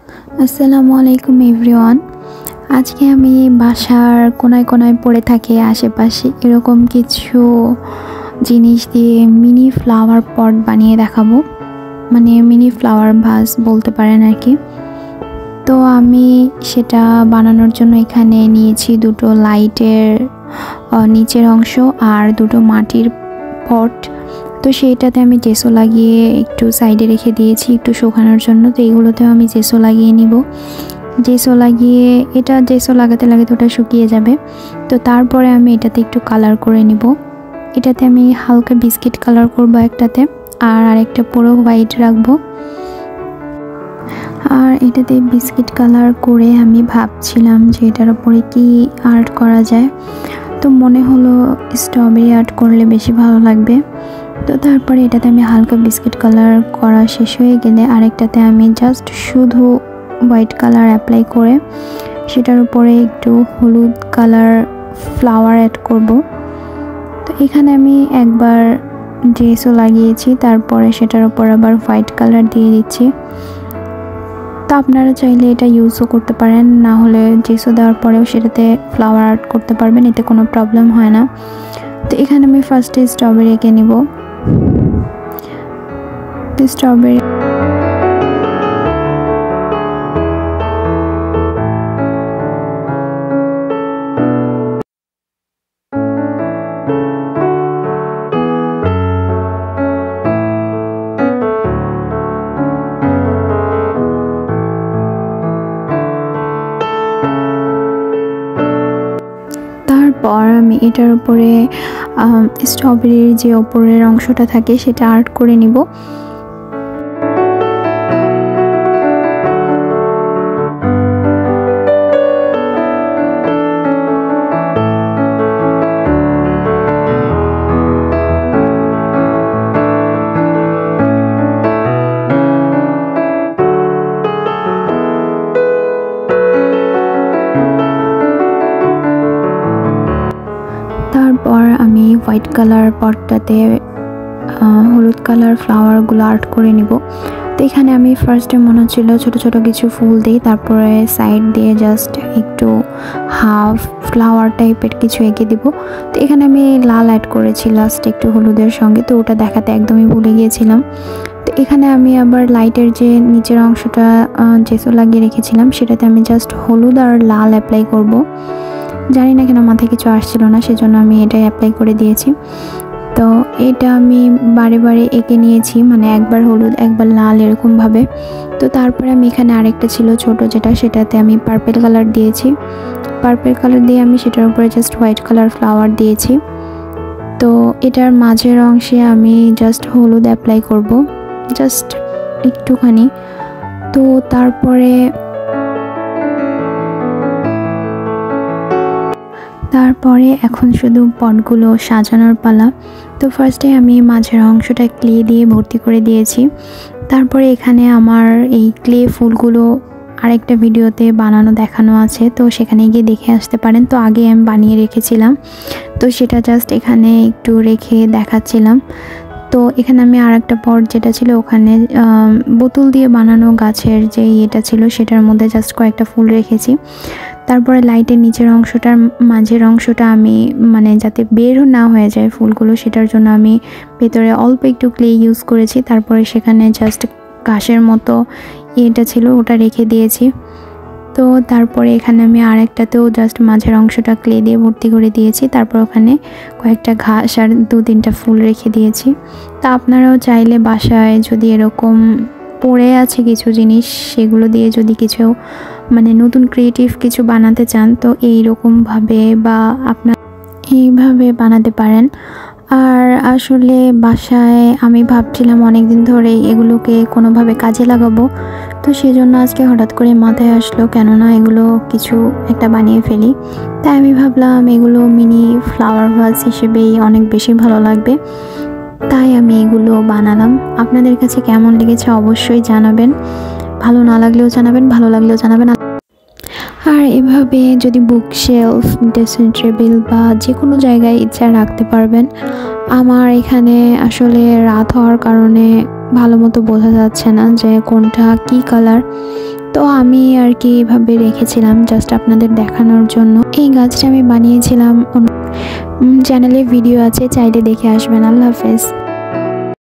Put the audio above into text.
আসসালামু আলাইকুম এভরিওয়ান। আজকে আমি বাসার কোনায় কোনায় পড়ে থাকে আশেপাশে এরকম কিছু জিনিস দিয়ে মিনি ফ্লাওয়ার পট বানিয়ে দেখাবো, মানে মিনি ফ্লাওয়ার ভাস বলতে পারেন আর কি। তো আমি সেটা বানানোর জন্য এখানে নিয়েছি দুটো লাইটের নিচের অংশ আর দুটো মাটির পট। তো সেইটাতে আমি জেসো লাগিয়ে একটু সাইডে রেখে দিয়েছি একটু শুকানোর জন্য। তো এইগুলোতেও আমি জেসো লাগিয়ে নিব। জেসো লাগিয়ে জেসো লাগাতে লাগাতে ওটা শুকিয়ে যাবে। তো তারপরে আমি এটাতে একটু কালার করে নিব। এটাতে আমি হালকা বিস্কিট কালার করব একটাতে, আর আরেকটা পুরো হোয়াইট রাখবো। আর এটাতে বিস্কিট কালার করে আমি ভাবছিলাম যে এটার উপরে কি আর্ট করা যায়। তো মনে হলো স্ট্রবেরি আর্ট করলে বেশি ভালো লাগবে। তো তারপরে এটাতে আমি হালকা বিস্কিট কালার করা শেষ হয়ে গেলে আরেকটাতে আমি জাস্ট শুধু হোয়াইট কালার অ্যাপ্লাই করে সেটার উপরে একটু হলুদ কালার ফ্লাওয়ার অ্যাড করব। তো এখানে আমি একবার জেসও লাগিয়েছি, তারপরে সেটার উপর আবার হোয়াইট কালার দিয়ে দিচ্ছি। তো আপনারা চাইলে এটা ইউজও করতে পারেন, না হলে জেসো দেওয়ার পরেও সেটাতে ফ্লাওয়ার আর্ট করতে পারবেন, এতে কোনো প্রবলেম হয় না। তো এখানে আমি ফার্স্টে স্ট্রবেরি এঁকে নিব। স্ট্রবেরি তারপর আমি এটার উপরে স্ট্রবেরির যে ওপরের অংশটা থাকে সেটা আর্ট করে নিব। তারপর আমি হোয়াইট কালার পটটাতে হলুদ কালার ফ্লাওয়ারগুলো আর্ট করে নিব। তো এখানে আমি ফার্স্টে মনে হচ্ছিল ছোটো ছোটো কিছু ফুল দিই, তারপরে সাইড দিয়ে জাস্ট একটু হাফ ফ্লাওয়ার টাইপের কিছু এঁকে দিব। তো এখানে আমি লাল অ্যাড করেছি লাস্ট একটু হলুদের সঙ্গে, তো ওটা দেখাতে একদমই ভুলে গিয়েছিলাম। তো এখানে আমি আবার লাইটের যে নিচের অংশটা জেসো লাগিয়ে রেখেছিলাম সেটাতে আমি জাস্ট হলুদ আর লাল অ্যাপ্লাই করব। জানি না কেন মাথায় কিছু আসছিল না, সেজন্য আমি এটাই অ্যাপ্লাই করে দিয়েছি। তো এটা আমি বারে বারে এঁকে নিয়েছি, মানে একবার হলুদ একবার লাল এরকমভাবে। তো তারপরে আমি এখানে আরেকটা ছিল ছোট সেটাতে আমি পার্পল কালার দিয়েছি। পার্পল কালার দিয়ে আমি সেটার উপরে জাস্ট হোয়াইট কালার ফ্লাওয়ার দিয়েছি। তো এটার মাঝের অংশে আমি জাস্ট হলুদ অ্যাপ্লাই করব, জাস্ট একটুখানি। তো তারপরে এখন শুধু পটগুলো সাজানোর পালা। তো ফার্স্টে আমি মাঝের অংশটা ক্লে দিয়ে ভর্তি করে দিয়েছি। তারপরে এখানে আমার এই ক্লে ফুলগুলো আরেকটা ভিডিওতে বানানো দেখানো আছে, তো সেখানে গিয়ে দেখে আসতে পারেন। তো আগে আমি বানিয়ে রেখেছিলাম, তো সেটা জাস্ট এখানে একটু রেখে দেখাচ্ছিলাম। তো এখানে আমি আরেকটা পট যেটা ছিল ওখানে বোতল দিয়ে বানানো গাছের যে ইয়েটা ছিল সেটার মধ্যে জাস্ট কয়েকটা ফুল রেখেছি। তারপরে লাইটের নিচের অংশটার মাঝের অংশটা আমি মানে যাতে বের না হয়ে যায় ফুলগুলো, সেটার জন্য আমি ভেতরে অল্প একটু ক্লে ইউজ করেছি। তারপরে সেখানে জাস্ট ঘাসের মতো ইয়েটা ছিল ওটা রেখে দিয়েছি। তো তারপরে এখানে আমি আরেকটাতেও জাস্ট মাঝের অংশটা ক্লে দিয়ে ভর্তি করে দিয়েছি। তারপর ওখানে কয়েকটা ঘাস আর 2-3টা ফুল রেখে দিয়েছি। তা আপনারাও চাইলে বাসায় যদি এরকম পড়ে আছে কিছু জিনিস সেগুলো দিয়ে যদি কিছু মানে নতুন ক্রিয়েটিভ কিছু বানাতে চান, তো এইরকমভাবে বা আপনার এইভাবে বানাতে পারেন। আর আসলে বাসায় আমি ভাবছিলাম অনেক দিন ধরে এগুলোকে কোনোভাবে কাজে লাগাবো, তো সেজন্য আজকে হঠাৎ করে মাথায় আসলো কেননা এগুলো কিছু একটা বানিয়ে ফেলি। তাই আমি ভাবলাম এগুলো মিনি ফ্লাওয়ার ভাস হিসেবেই অনেক বেশি ভালো লাগবে, তাই আমি এগুলো বানালাম। আপনাদের কাছে কেমন লেগেছে অবশ্যই জানাবেন, ভালো না লাগলেও জানাবেন, ভালো লাগলেও জানাবেন। আর এভাবে যদি বুকশেলফ, ড্রেসিং টেবিল বা যে কোনো জায়গায় ইচ্ছা রাখতে পারবেন। আমার এখানে আসলে রাত হওয়ার কারণে ভালো মতো বোঝা যাচ্ছে না যে কোনটা কি কালার, তো আমি আর কি এভাবে রেখেছিলাম জাস্ট আপনাদের দেখানোর জন্য। এই গাছটা আমি বানিয়েছিলাম, চ্যানেলে ভিডিও আছে, চাইলে দেখে আসবেন। আল্লাহ হাফেজ।